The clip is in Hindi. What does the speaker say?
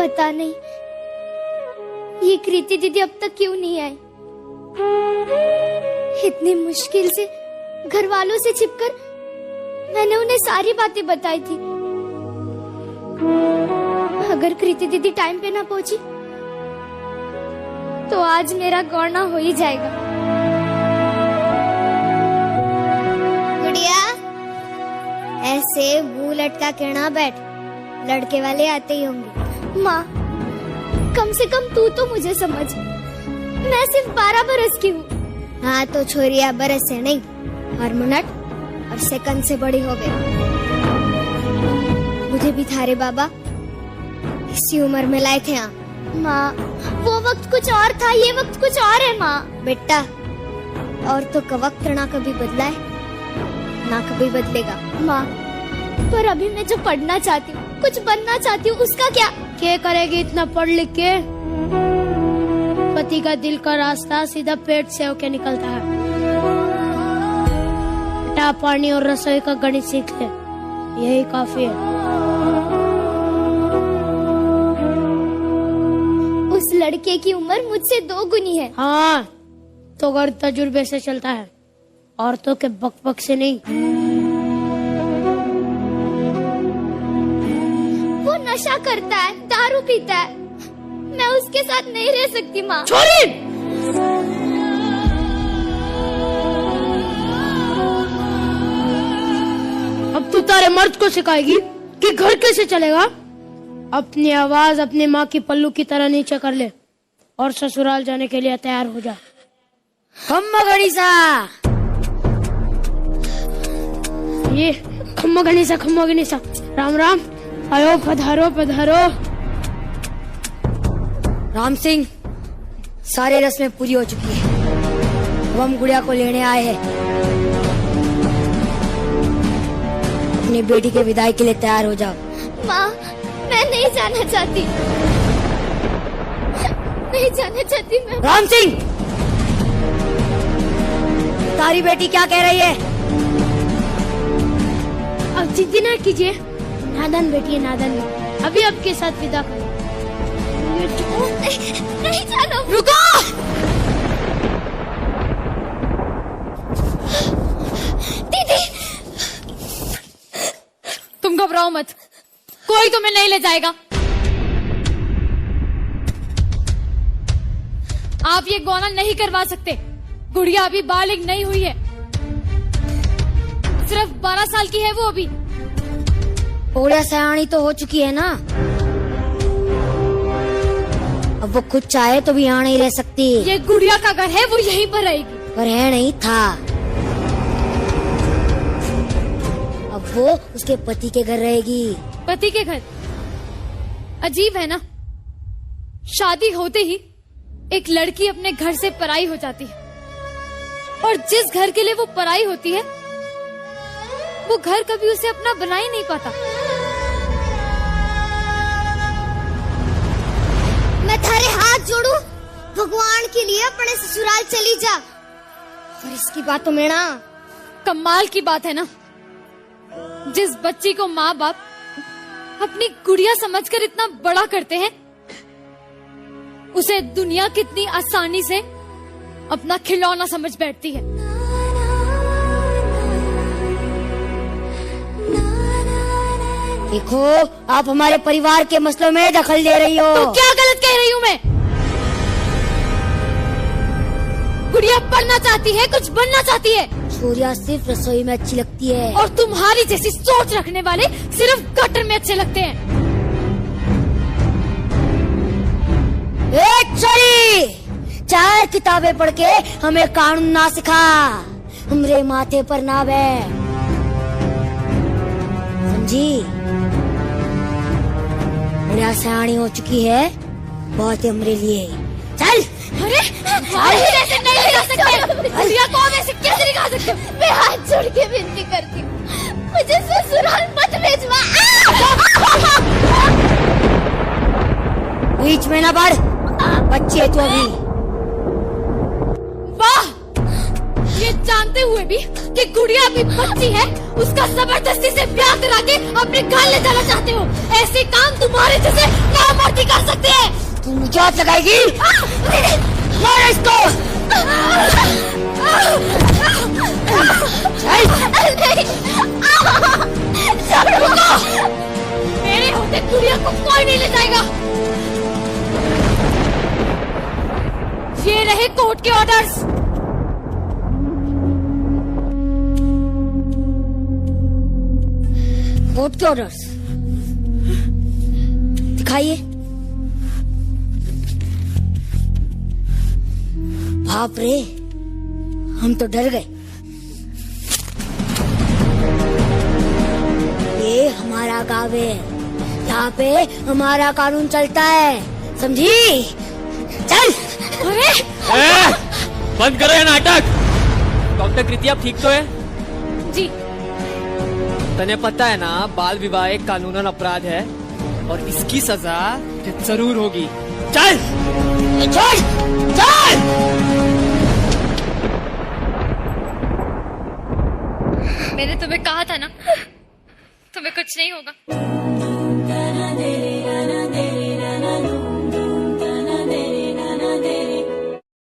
पता नहीं ये कृति दीदी अब तक क्यों नहीं आई। इतनी मुश्किल से घर वालों से छिपकर मैंने उन्हें सारी बातें बताई थी। अगर कृति दीदी टाइम पे ना पहुंची तो आज मेरा गौना हो ही जाएगा। गुड़िया, ऐसे मुंह लटका के ना बैठ, लड़के वाले आते ही होंगे। माँ, कम से कम तू तो मुझे समझ, मैं सिर्फ 12 बरस की हूँ। हाँ तो छोरिया बरस से नहीं, हर मिनट और सेकंड से बड़ी हो गई। मुझे भी थारे बाबा इसी उम्र में लाए थे यहाँ। माँ, वो वक्त कुछ और था, ये वक्त कुछ और है। माँ बेटा, और तो का वक्त ना कभी बदला है ना कभी बदलेगा। माँ, पर अभी मैं जो पढ़ना चाहती हूँ, कुछ बनना चाहती हूँ, उसका क्या करेगी इतना पढ़ लिख के? पति का दिल का रास्ता सीधा पेट से होके निकलता है। बेटा, पानी और रसोई का गणित सीख ले, यही काफी है। उस लड़के की उम्र मुझसे 2 गुनी है। हाँ, तो घर तजुर्बे से चलता है, औरतों के बकबक से नहीं। वो नशा करता है, दारू पीता है, मैं उसके साथ नहीं रह सकती। माँ, छोड़ी! अब तू तारे मर्द को सिखाएगी कि घर कैसे चलेगा? अपनी आवाज अपनी माँ की पल्लू की तरह नीचे कर ले और ससुराल जाने के लिए तैयार हो जा। खम्मा गणिसा, ये खम्मा गणिसा, राम राम, आयो पधारो पधारो। राम सिंह, सारे रस्में पूरी हो चुकी है, अब हम गुड़िया को लेने आए हैं। अपनी बेटी के विदाई के लिए तैयार हो जाओ। माँ, मैं नहीं जाना चाहती, नहीं जाना चाहती मैं। राम सिंह, तारी बेटी क्या कह रही है? अब जिद्दी ना कीजिए, नादान बेटी है, नादान। अभी आपके साथ विदा करो। नहीं चलो, रुको! दीदी, तुम घबराओ मत, कोई तुम्हें नहीं ले जाएगा। आप ये गौना नहीं करवा सकते, गुड़िया अभी बालिग नहीं हुई है, सिर्फ 12 साल की है वो अभी। गुड़िया सयानी तो हो चुकी है ना, अब वो खुद चाहे तो भी यहाँ नहीं रह सकती। ये गुड़िया का घर है, वो यहीं पर रहेगी। पर है नहीं था, अब वो उसके पति के घर रहेगी। पति के घर? अजीब है ना, शादी होते ही एक लड़की अपने घर से पराई हो जाती है, और जिस घर के लिए वो पराई होती है वो घर कभी उसे अपना बना ही नहीं पाता। मैं थारे हाथ जोड़ू, भगवान के लिए अपने ससुराल चली जा। और इसकी बातों में ना, कमाल की बात है ना, जिस बच्ची को माँ बाप अपनी गुड़िया समझकर इतना बड़ा करते हैं, उसे दुनिया कितनी आसानी से अपना खिलौना समझ बैठती है। देखो, आप हमारे परिवार के मसलों में दखल दे रही हो। तो क्या गलत कह रही हूँ मैं? गुड़िया पढ़ना चाहती है, कुछ बनना चाहती है। सूर्या सिर्फ रसोई में अच्छी लगती है, और तुम्हारी जैसी सोच रखने वाले सिर्फ गटर में अच्छे लगते हैं। छोरी, 4 किताबें पढ़ के हमें कानून ना सिखा, हमरे माथे पर ना बैठ, समझी? गुड़िया सयानी हो चुकी है, बहुत हमरे लिए। चल। अरे ऐसे नहीं सिखा सकते, गुड़िया को हम ऐसे कैसे सिखा सकते? मैं हाथ जोड़ के विनती करती हूँ, मुझे ससुराल मत भेजवा। बीच में ना बढ़, बच्ची है तू अभी। वाह, ये जानते हुए भी कि गुड़िया अभी बच्ची है, उसका जबरदस्ती से ब्याह करा के अपने घर ले जाना चाहते हो। ऐसे काम तुम्हारे जैसे नामर्दी कर मुझे हाथ लगाएगी? मार इसको! मेरे होते दुनिया को कोई नहीं ले जाएगा। ये रहे कोर्ट के ऑर्डर्स। कोर्ट के ऑर्डर्स दिखाइए। बाप रे, हम तो डर गए। ये हमारा गाँव है, यहाँ पे हमारा कानून चलता है, समझी? चल। अरे बंद करो ये नाटक। डॉक्टर कृति आप ठीक तो है? जी। तने पता है ना, बाल विवाह एक कानूनन अपराध है और इसकी सजा जरूर होगी। चल चल चल। मैंने तुम्हें कहा था ना, तुम्हें कुछ नहीं होगा।